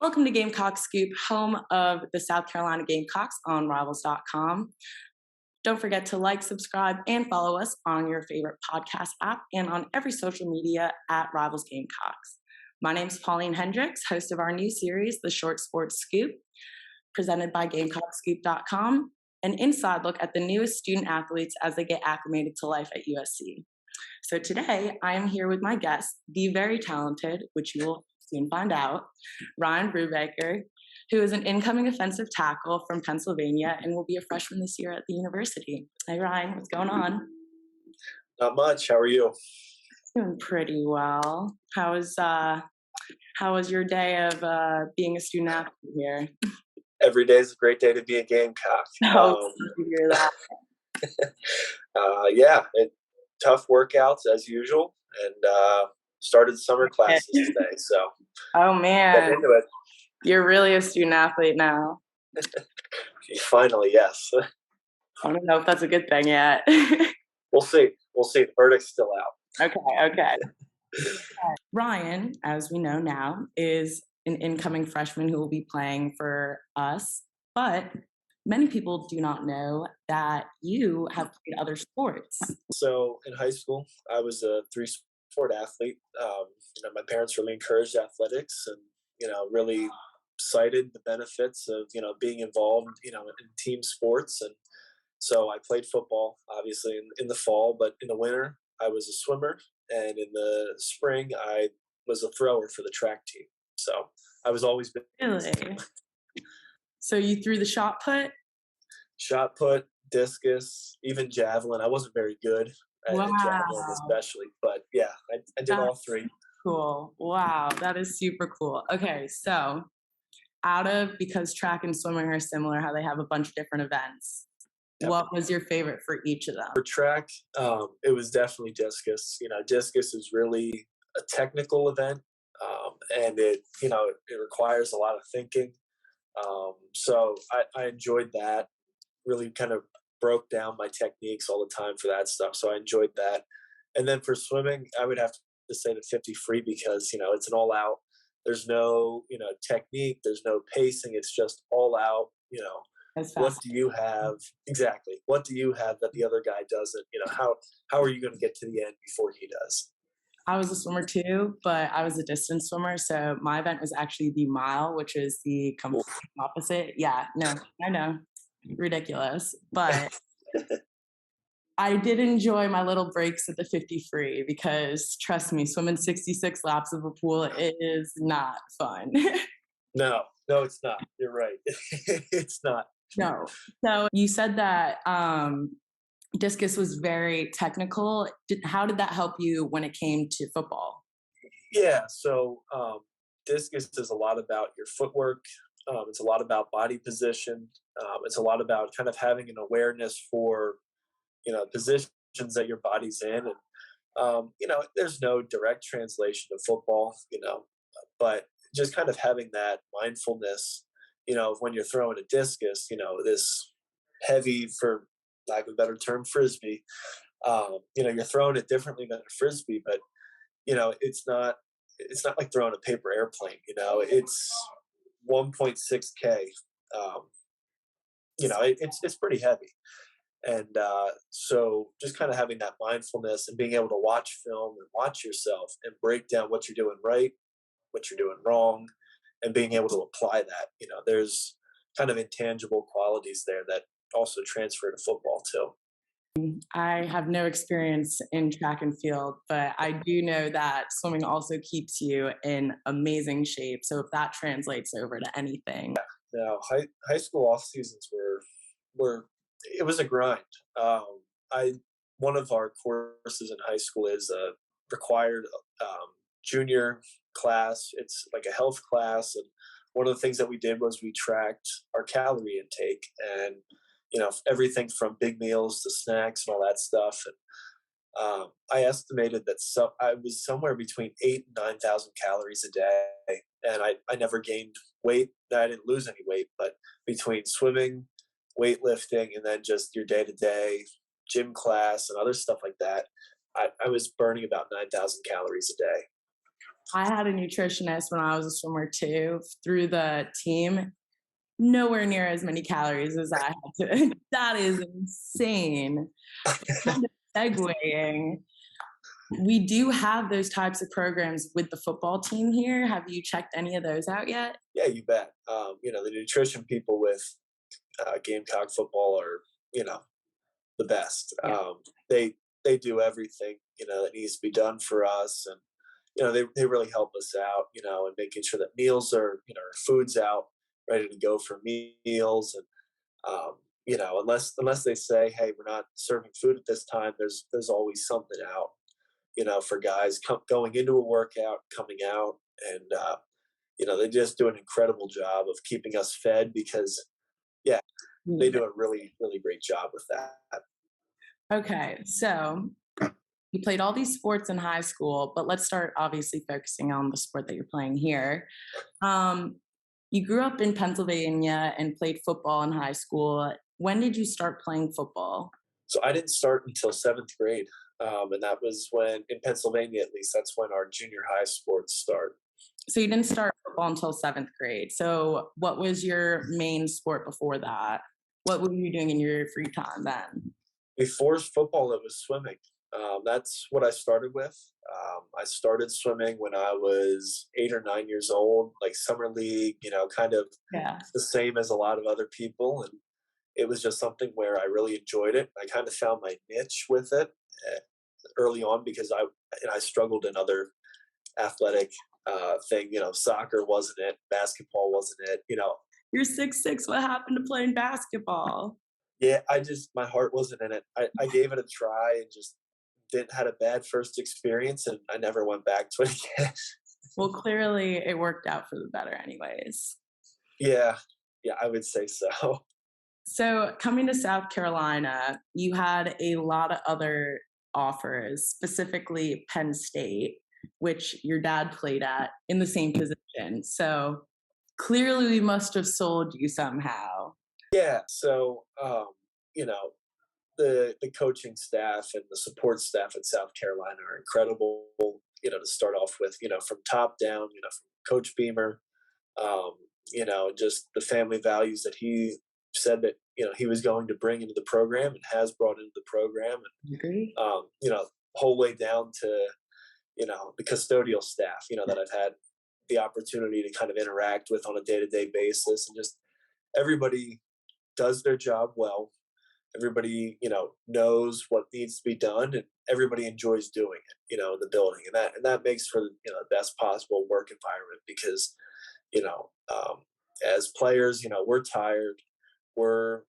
Welcome to Gamecock Scoop, home of the South Carolina Gamecocks on Rivals.com. Don't forget to like, subscribe, and follow us on your favorite podcast app and on every social media at Rivals Gamecocks. My name is Pauline Hendricks, host of our new series, The Short Sports Scoop, presented by GamecockScoop.com, an inside look at the newest student athletes as they get acclimated to life at USC. So today, I am here with my guest, the very talented, which you will soon find out, Ryan Brubaker, who is an incoming offensive tackle from Pennsylvania and will be a freshman this year at the university. Hey Ryan, what's going on? Not much. How are you? Doing pretty well. How was your day of being a student athlete here? Every day is a great day to be a Gamecock. Oh, to hear that. Tough workouts as usual, and started summer classes today. So, oh man, get into it. You're really a student athlete now. Finally, yes. I don't know if that's a good thing yet. We'll see. The verdict's still out. Okay. Ryan, as we know now, is an incoming freshman who will be playing for us, but many people do not know that you have played other sports. So in high school, I was a three-sport athlete. My parents really encouraged athletics and, really cited the benefits of, being involved, in team sports. And so I played football, obviously, in the fall, but in the winter, I was a swimmer. And in the spring, I was a thrower for the track team. So I was always been. Really? So you threw the shot put? Shot put, discus, even javelin. I wasn't very good at javelin especially, but yeah, I did all three. Cool. Wow, that is super cool. Okay, so because track and swimming are similar, how they have a bunch of different events, what was your favorite for each of them? For track, it was definitely discus. Discus is really a technical event, and it requires a lot of thinking. So I enjoyed that. Really kind of broke down my techniques all the time for that stuff. So I enjoyed that. And then for swimming, I would have to say the 50 free because, it's an all out. There's no, technique. There's no pacing. It's just all out, what do you have? Exactly. What do you have that the other guy doesn't? How are you going to get to the end before he does? I was a swimmer too, but I was a distance swimmer. So my event was actually the mile, which is the complete opposite. Yeah, no, I know. Ridiculous. But I did enjoy my little breaks at the 50 free because trust me, swimming 66 laps of a pool is not fun. No, it's not. You're right. It's not. No. So you said that discus was very technical. How did that help you when it came to football? Yeah. So discus is a lot about your footwork. It's a lot about body position. It's a lot about kind of having an awareness for, positions that your body's in. And, there's no direct translation of football, but just kind of having that mindfulness, of when you're throwing a discus, this heavy, for lack of a better term, frisbee, you're throwing it differently than a frisbee, but, it's not like throwing a paper airplane, it's 1.6K. It's pretty heavy. And so just kind of having that mindfulness and being able to watch film and watch yourself and break down what you're doing right, what you're doing wrong, and being able to apply that. There's kind of intangible qualities there that also transfer to football too. I have no experience in track and field, but I do know that swimming also keeps you in amazing shape. So if that translates over to anything. Now, high school off seasons were it was a grind. One of our courses in high school is a required junior class. It's like a health class, and one of the things that we did was we tracked our calorie intake and everything from big meals to snacks and all that stuff. And I estimated that I was somewhere between 8,000 and 9,000 calories a day, and I never gained weight. I didn't lose any weight, but between swimming, weightlifting, and then just your day-to-day gym class and other stuff like that, I was burning about 9,000 calories a day. I had a nutritionist when I was a swimmer too, through the team. Nowhere near as many calories as I had to. That is insane. Kind of segueing, we do have those types of programs with the football team here. Have you checked any of those out yet? Yeah, you bet. The nutrition people with Gamecock football are, you know, the best. Yeah. They do everything, that needs to be done for us, and they really help us out, and making sure that meals are, our food's out, ready to go for meals, and unless they say, hey, we're not serving food at this time, there's always something out, for guys going into a workout, coming out, and they just do an incredible job of keeping us fed because, yeah, they Mm. do a really, really great job with that. Okay, so you played all these sports in high school, but let's start obviously focusing on the sport that you're playing here. Um, you grew up in Pennsylvania and played football in high school. When did you start playing football? So I didn't start until seventh grade, and that was when, in Pennsylvania at least, that's when our junior high sports start. So you didn't start football until seventh grade. So what was your main sport before that? What were you doing in your free time then? Before football, it was swimming. That's what I started with. I started swimming when I was 8 or 9 years old, like summer league, kind of Yeah. the same as a lot of other people. And it was just something where I really enjoyed it. I kind of found my niche with it uh, early on because I struggled in other athletic thing. Soccer wasn't it, basketball wasn't it. You're 6'6". What happened to playing basketball? Yeah, my heart wasn't in it. I gave it a try and just didn't had a bad first experience, and I never went back to it again. Well, clearly it worked out for the better anyways. Yeah, yeah, I would say so. So coming to South Carolina, you had a lot of other offers, specifically Penn State, which your dad played at in the same position. So clearly we must have sold you somehow. Yeah, so the coaching staff and the support staff at South Carolina are incredible. To start off with, from top down, from Coach Beamer, um, just the family values that he said that he was going to bring into the program and has brought into the program, Agree? and whole way down to the custodial staff, that I've had the opportunity to kind of interact with on a day-to-day basis, and just everybody does their job well. Everybody, knows what needs to be done, and everybody enjoys doing it, in the building, and that makes for the best possible work environment because, you know, um, as players, we're tired, we're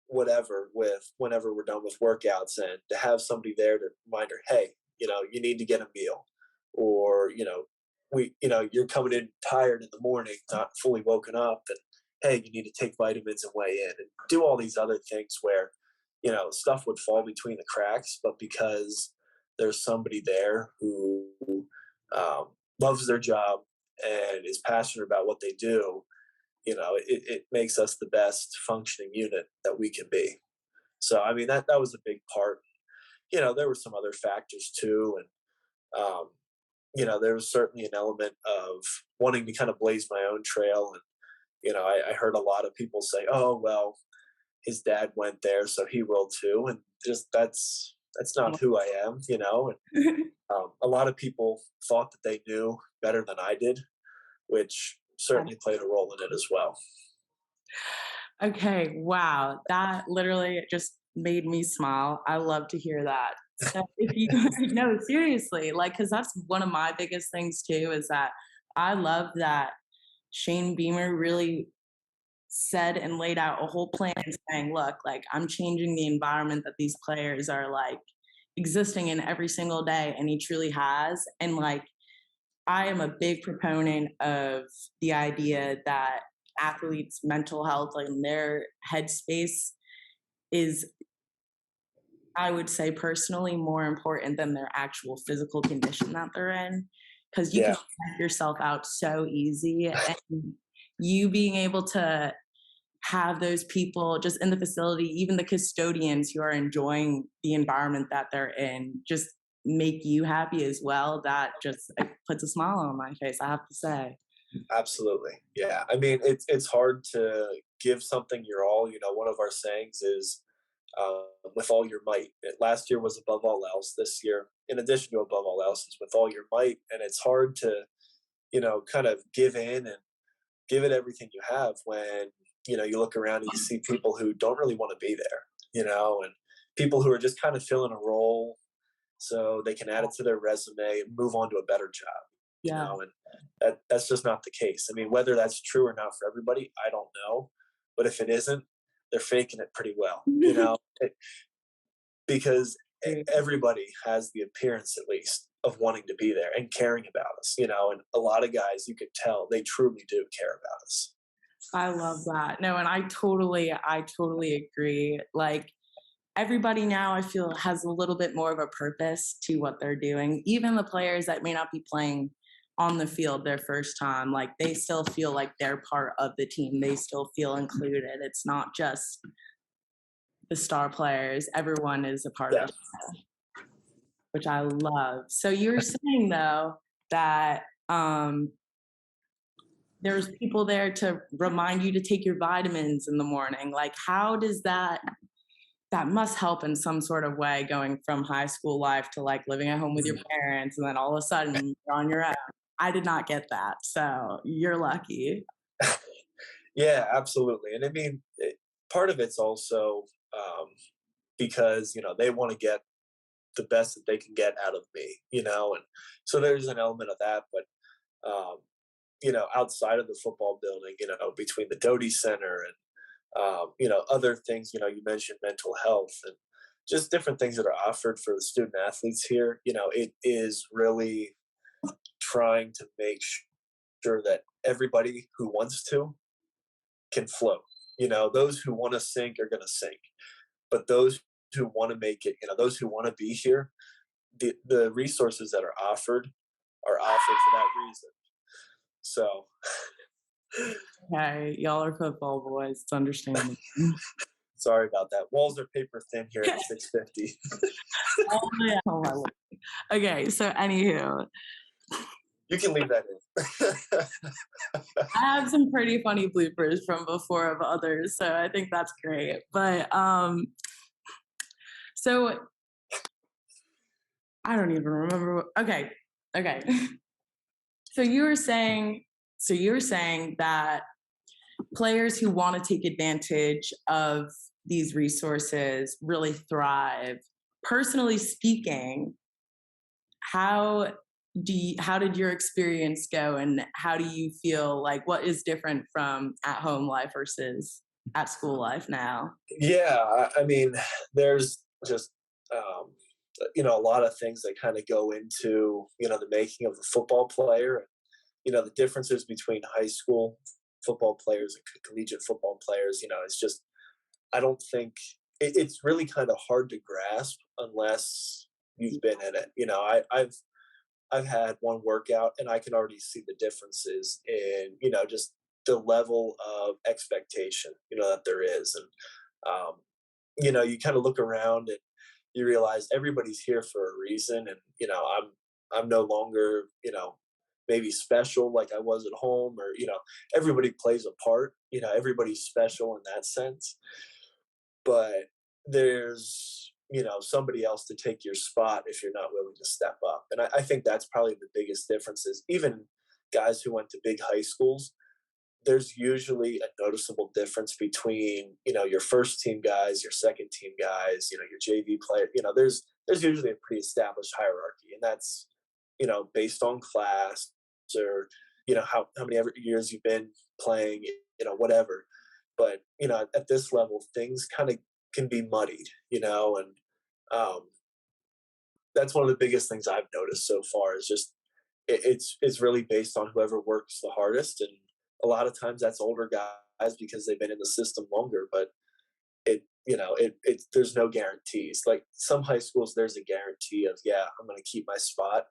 whatever with whenever we're done with workouts, and to have somebody there to remind her, hey, you need to get a meal, or you're coming in tired in the morning, not fully woken up, and hey, you need to take vitamins and weigh in and do all these other things where stuff would fall between the cracks, but because there's somebody there who loves their job and is passionate about what they do, it makes us the best functioning unit that we can be. So I mean that was a big part. There were some other factors too, and there was certainly an element of wanting to kind of blaze my own trail. And I heard a lot of people say, "Oh well, his dad went there, so he will too," and just that's not who I am. And a lot of people thought that they knew better than I did, which certainly played a role in it as well. Okay, wow. That literally just made me smile. I love to hear that. So if you no, seriously, like, because that's one of my biggest things too, is that I love that Shane Beamer really said and laid out a whole plan saying, look, like I'm changing the environment that these players are like existing in every single day. And he truly has. And like I am a big proponent of the idea that athletes' mental health, like their headspace, is, I would say personally, more important than their actual physical condition that they're in. Because you can Yeah, check yourself out so easy. And you being able to have those people just in the facility, even the custodians who are enjoying the environment that they're in, just make you happy as well, that just puts a smile on my face, I have to say. Absolutely. Yeah. I mean, it's hard to give something your all. One of our sayings is with all your might. Last year was above all else. This year, in addition to above all else, is with all your might. And it's hard to, kind of give in and give it everything you have when, you look around and you see people who don't really want to be there, and people who are just kind of filling a role so they can add it to their resume and move on to a better job, Yeah. and that's just not the case. I mean, whether that's true or not for everybody, I don't know. But if it isn't, they're faking it pretty well, because everybody has the appearance, at least, of wanting to be there and caring about us, and a lot of guys, you could tell they truly do care about us. I love that. No, and I totally agree. Like, everybody now, I feel, has a little bit more of a purpose to what they're doing. Even the players that may not be playing on the field their first time, like, they still feel like they're part of the team. They still feel included. It's not just the star players. Everyone is a part of Yeah. the show, which I love. So you were saying, though, that there's people there to remind you to take your vitamins in the morning. Like, how does that must help in some sort of way, going from high school life to like living at home with your parents, and then all of a sudden you're on your own. I did not get that, so you're lucky. Yeah, absolutely. And I mean, part of it's also because they want to get the best that they can get out of me, and so there's an element of that. But outside of the football building, between the Doty Center and other things, you mentioned mental health and just different things that are offered for the student athletes here. It is really trying to make sure that everybody who wants to can float. Those who want to sink are going to sink, but those who want to make it, those who want to be here, the resources that are offered for that reason. So, Okay, y'all are football boys. It's understandable. sorry about that. Walls are paper thin here at 650. Oh, yeah. Oh, my Lord. Okay, so anywho, You can leave that in. I have some pretty funny bloopers from before of others, so I think that's great. But so I don't even remember. Okay, okay. So you were saying that players who want to take advantage of these resources really thrive. Personally speaking, how did your experience go, and how do you feel, like, what is different from at home life versus at school life now? Yeah, I mean, there's just a lot of things that kind of go into the making of the football player. The differences between high school football players and collegiate football players. It's just, I don't think it's really kind of hard to grasp unless you've been in it. I've had one workout and I can already see the differences in just the level of expectation that there is. And you kind of look around and you realize everybody's here for a reason. And I'm no longer maybe special like I was at home, or everybody plays a part. Everybody's special in that sense, but there's somebody else to take your spot if you're not willing to step up. And I think that's probably the biggest difference. Is even guys who went to big high schools, there's usually a noticeable difference between your first team guys, your second team guys, your JV player. There's usually a pretty established hierarchy, and that's based on class, or how many years you've been playing, whatever. But at this level, things kind of can be muddied, and that's one of the biggest things I've noticed so far. Is just it's really based on whoever works the hardest, and a lot of times that's older guys because they've been in the system longer. But there's no guarantees. Like some high schools, there's a guarantee of, yeah, I'm going to keep my spot.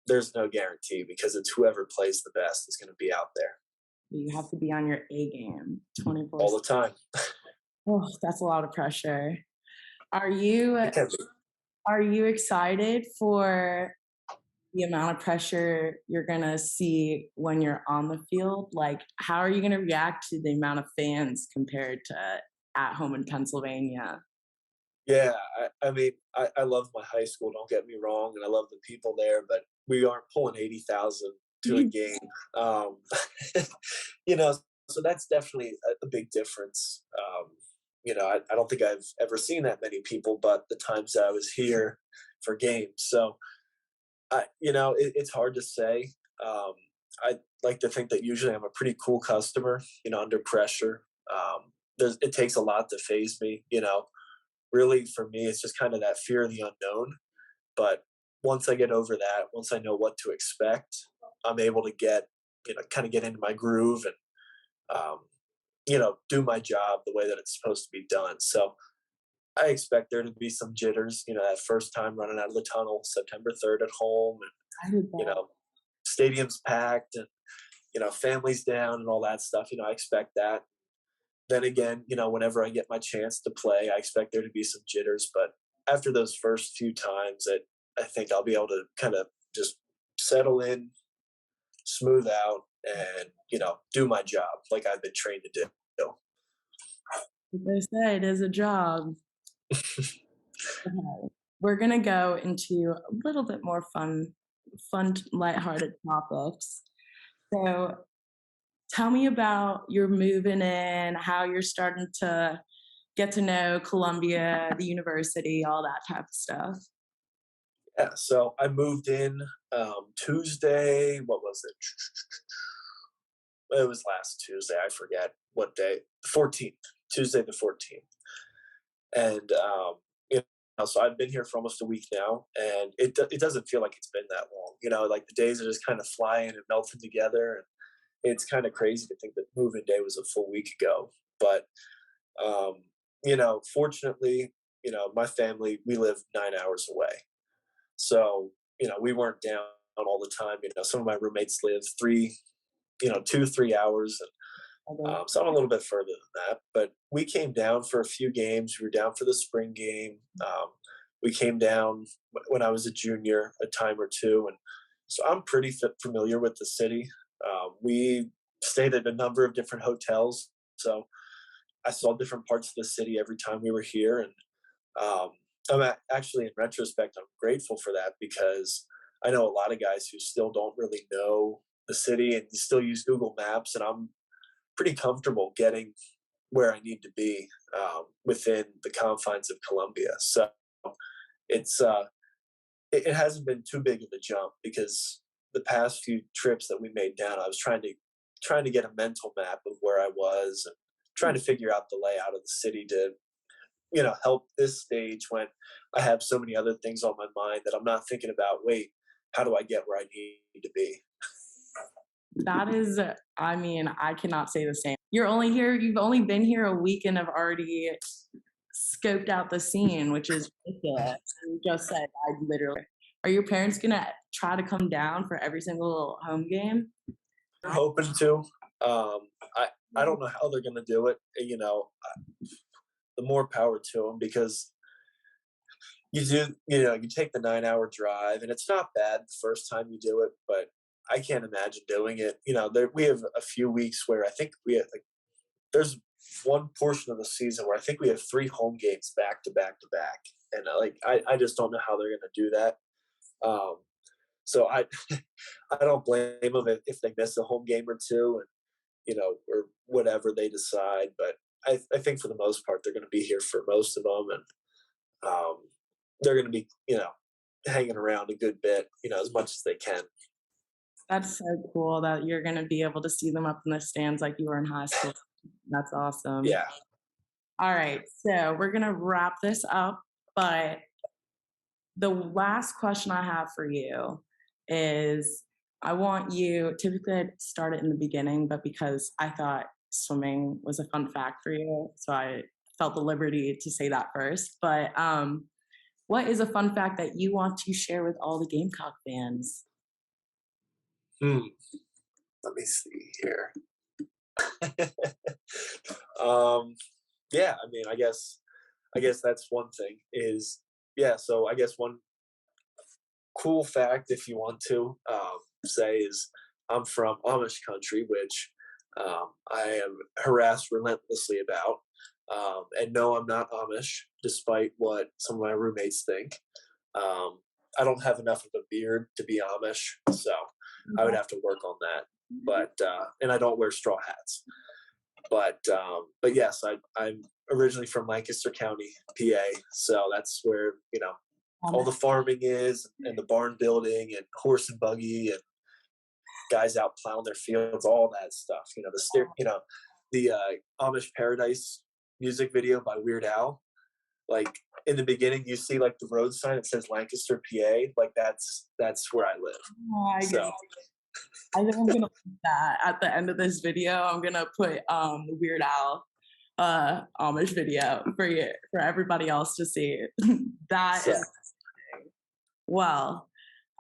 There's no guarantee because it's whoever plays the best is going to be out there. You have to be on your A game 24 all the time. Oh, that's a lot of pressure. Are you It can be. Are you excited for the amount of pressure you're gonna see when you're on the field? Like, how are you gonna react to the amount of fans compared to at home in Pennsylvania? Yeah, I mean, I love my high school, don't get me wrong, and I love the people there, but we aren't pulling 80,000 to a game. Um, you know, so that's definitely a big difference. I don't think I've ever seen that many people, but the times that I was here for games. So, it's hard to say. I like to think that usually I'm a pretty cool customer, under pressure. It takes a lot to phase me. Really, for me, it's just kind of that fear of the unknown. But once I get over that, once I know what to expect, I'm able to kind of get into my groove and, um, do my job the way that it's supposed to be done. So I expect there to be some jitters, that first time running out of the tunnel, September 3rd at home, and, I did you that. know, stadium's packed and, families down and all that stuff. I expect that. Then again, whenever I get my chance to play, I expect there to be some jitters. But after those first few times, I think I'll be able to kind of just settle in, smooth out, and do my job like I've been trained to do. Like they say, it is a job. Okay. We're gonna go into a little bit more fun, lighthearted topics. So tell me about your moving in, how you're starting to get to know Columbia, the university, all that type of stuff. Yeah, so I moved in Tuesday. What was it? It was last Tuesday. I forget what day. The 14th, Tuesday the 14th. And so I've been here for almost a week now, and it doesn't feel like it's been that long. Like the days are just kind of flying and melting together, and it's kind of crazy to think that moving day was a full week ago. But fortunately, my family, we live 9 hours away, so we weren't down all the time. Some of my roommates live 2-3 hours, Although so I'm a little bit further than that. But we came down for a few games. We were down for the spring game. We came down when I was a junior a time or two, and so I'm pretty familiar with the city. We stayed at a number of different hotels, so I saw different parts of the city every time we were here. And actually, in retrospect, I'm grateful for that because I know a lot of guys who still don't really know the city and still use Google Maps, and I'm pretty comfortable getting where I need to be within the confines of Columbia. So it's it hasn't been too big of a jump because the past few trips that we made down, I was trying to get a mental map of where I was and trying to figure out the layout of the city to help this stage when I have so many other things on my mind that I'm not thinking about. Wait, how do I get where I need to be? that is, I mean, I cannot say the same. You've only been here a week and have already scoped out the scene, which is ridiculous. You just said, I literally. Are your parents gonna try to come down for every single home game? We're hoping to. I don't know how they're going to do it. The more power to them because you take the 9 hour drive and it's not bad the first time you do it, but I can't imagine doing it. We have a few weeks where I think we have there's one portion of the season where I think we have 3 home games back to back to back, and I just don't know how they're going to do that. Um, so I I don't blame them if they miss a home game or two, and or whatever they decide. But I think for the most part they're going to be here for most of them, and they're going to be hanging around a good bit, as much as they can. That's so cool that you're gonna be able to see them up in the stands like you were in high school. That's awesome. Yeah. All right, so we're gonna wrap this up, but the last question I have for you is I want you, typically I'd start it in the beginning, but because I thought swimming was a fun fact for you, so I felt the liberty to say that first. But what is a fun fact that you want to share with all the Gamecock fans? Hmm. Let me see here. um, yeah, I mean, I guess that's one thing is yeah, so I guess one cool fact, if you want to say, is I'm from Amish country, which I am harassed relentlessly about. And no, I'm not Amish, despite what some of my roommates think. Um, I don't have enough of a beard to be Amish, so I would have to work on that. But and I don't wear straw hats. But yes, I'm originally from Lancaster County, PA, so that's where all the farming is, and the barn building, and horse and buggy, and guys out plowing their fields, all that stuff. The Amish Paradise music video by Weird Al. Like in the beginning, you see like the road sign that says Lancaster, PA. Like that's where I live. Oh, I So I think I'm gonna put that at the end of this video. I'm gonna put Weird Al Amish video for everybody else to see. That so is well.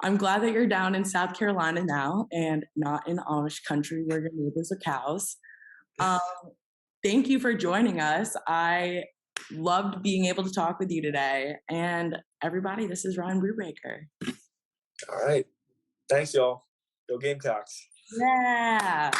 I'm glad that you're down in South Carolina now and not in Amish country where your neighbors are cows. Um, Thank you for joining us. I loved being able to talk with you today. And everybody, this is Ryan Brubaker. all right, thanks y'all. Go Gamecocks. Yeah.